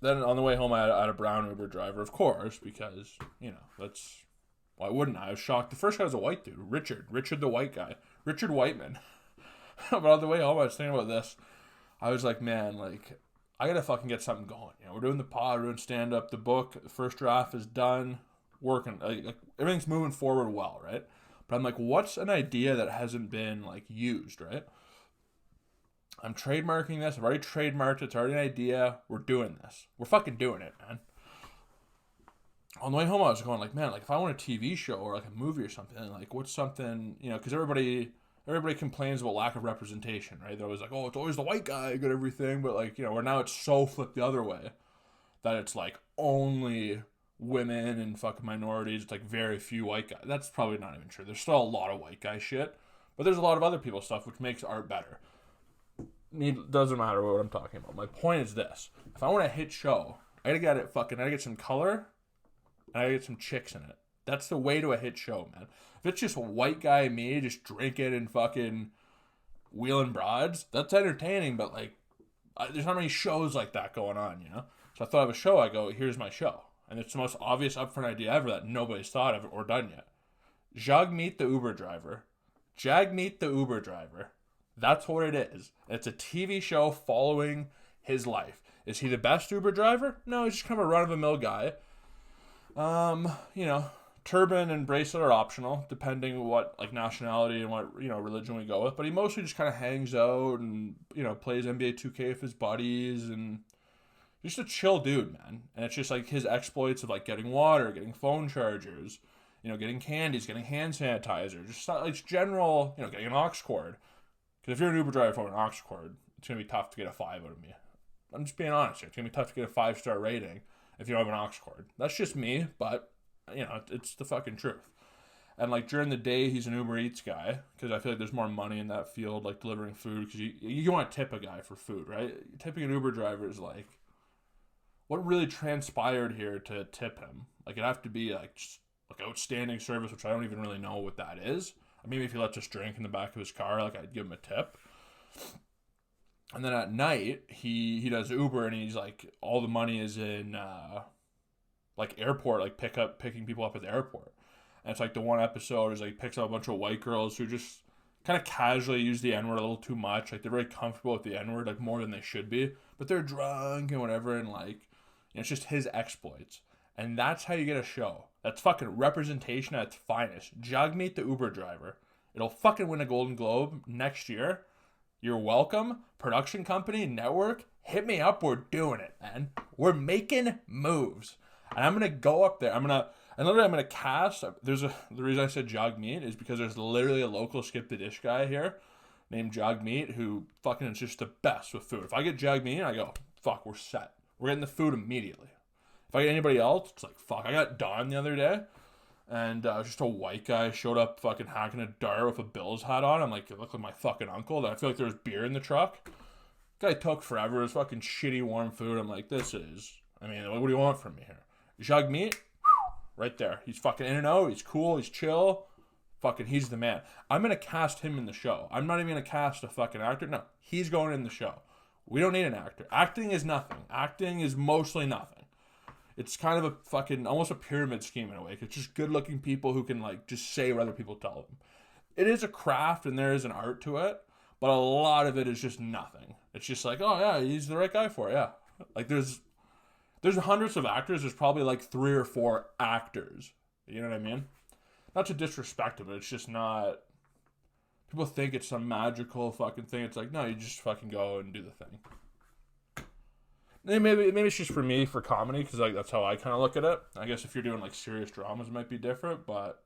Then on the way home, I had a brown Uber driver, of course, because, that's, why wouldn't I? I was shocked. The first guy was a white dude, Richard the white guy, Richard Whiteman. But on the way home, I was thinking about this. I was like, man, like, I gotta fucking get something going. We're doing the pod, we're doing stand-up, the book, the first draft is done, working, like everything's moving forward well, right? But I'm like, what's an idea that hasn't been, like, used, right? I'm trademarking this. I've already trademarked it. It's already an idea. We're doing this. We're fucking doing it, man. On the way home, I was going like, man, like if I want a TV show or like a movie or something, like what's something, because everybody complains about lack of representation, right? They're always like, oh, it's always the white guy, good everything. But like, where now it's so flipped the other way that it's like only women and fucking minorities. It's like very few white guys. That's probably not even true. There's still a lot of white guy shit, but there's a lot of other people's stuff which makes art better. Doesn't matter what I'm talking about. My point is this: if I want a hit show, I gotta get some color, and I gotta get some chicks in it. That's the way to a hit show, man. If it's just a white guy me just drinking and fucking wheeling broads, that's entertaining. But like, there's not many shows like that going on, So I thought of a show. I go, here's my show, and it's the most obvious upfront idea ever that nobody's thought of or done yet. Jagmeet the Uber driver. Jagmeet the Uber driver. That's what it is. It's a TV show following his life. Is he the best Uber driver? No, he's just kind of a run-of-the-mill guy. Turban and bracelet are optional, depending what like nationality and what religion we go with. But he mostly just kind of hangs out and plays NBA 2K with his buddies and just a chill dude, man. And it's just like his exploits of like getting water, getting phone chargers, getting candies, getting hand sanitizer, just like general, getting an aux cord. Because if you're an Uber driver from an aux cord, it's going to be tough to get a 5 out of me. I'm just being honest here. It's going to be tough to get a 5-star rating if you don't have an aux cord. That's just me, but, it's the fucking truth. And, like, during the day, he's an Uber Eats guy, because I feel like there's more money in that field, like, delivering food, because you want to tip a guy for food, right? Tipping an Uber driver is, like, what really transpired here to tip him? Like, it'd have to be, like, just, like, outstanding service, which I don't even really know what that is. Maybe if he lets us drink in the back of his car, like I'd give him a tip. And then at night, he does Uber, and he's like, all the money is in like airport, like picking people up at the airport. And it's like the one episode is like he picks up a bunch of white girls who just kind of casually use the N-word a little too much. Like they're very comfortable with the N-word, like more than they should be, but they're drunk and whatever, and like it's just his exploits. And that's how you get a show. That's fucking representation at its finest. Jagmeet the Uber driver. It'll fucking win a Golden Globe next year. You're welcome. Production company, network, hit me up. We're doing it, man. We're making moves. And I'm going to go up there. I'm going to cast. The reason I said Jagmeet is because there's literally a local skip the dish guy here named Jagmeet who fucking is just the best with food. If I get Jagmeet, I go, fuck, we're set. We're getting the food immediately. If I get anybody else, it's like, fuck. I got Don the other day, and just a white guy showed up fucking hacking a dart with a Bills hat on. I'm like, it looked like my fucking uncle. I feel like there was beer in the truck. Guy took forever. It was fucking shitty warm food. I'm like, what do you want from me here? Jagmeet, right there. He's fucking in and out. He's cool. He's chill. Fucking, he's the man. I'm going to cast him in the show. I'm not even going to cast a fucking actor. No, he's going in the show. We don't need an actor. Acting is nothing. Acting is mostly nothing. It's kind of a fucking, almost a pyramid scheme in a way. It's just good-looking people who can, like, just say what other people tell them. It is a craft and there is an art to it, but a lot of it is just nothing. It's just like, oh, yeah, he's the right guy for it, yeah. Like, there's hundreds of actors. There's probably, like, 3 or 4 actors. You know what I mean? Not to disrespect it, but it's just not... People think it's some magical fucking thing. It's like, no, you just fucking go and do the thing. Maybe it's just for me, for comedy, because like that's how I kind of look at it. I guess if you're doing like serious dramas, it might be different, but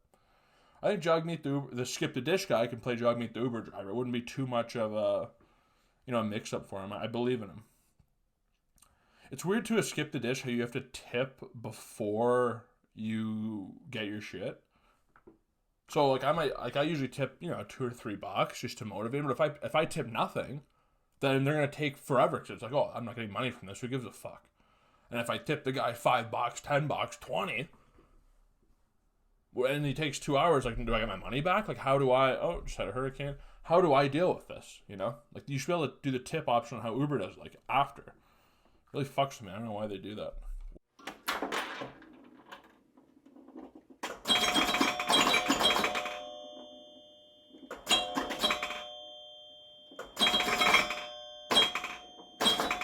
I think Jagmeet the skip the dish guy can play Jagmeet the Uber driver. It wouldn't be too much of a mix up for him. I believe in him. It's weird to skip the dish how you have to tip before you get your shit. So like I usually tip $2 or $3 just to motivate him. But if I tip nothing, then they're going to take forever because it's like, oh, I'm not getting money from this. Who gives a fuck? And if I tip the guy $5, $10, 20, and he takes 2 hours, like, do I get my money back? Like, how do I, just had a hurricane. How do I deal with this? Like, you should be able to do the tip option on how Uber does, like, after. Really fucks with me. I don't know why they do that.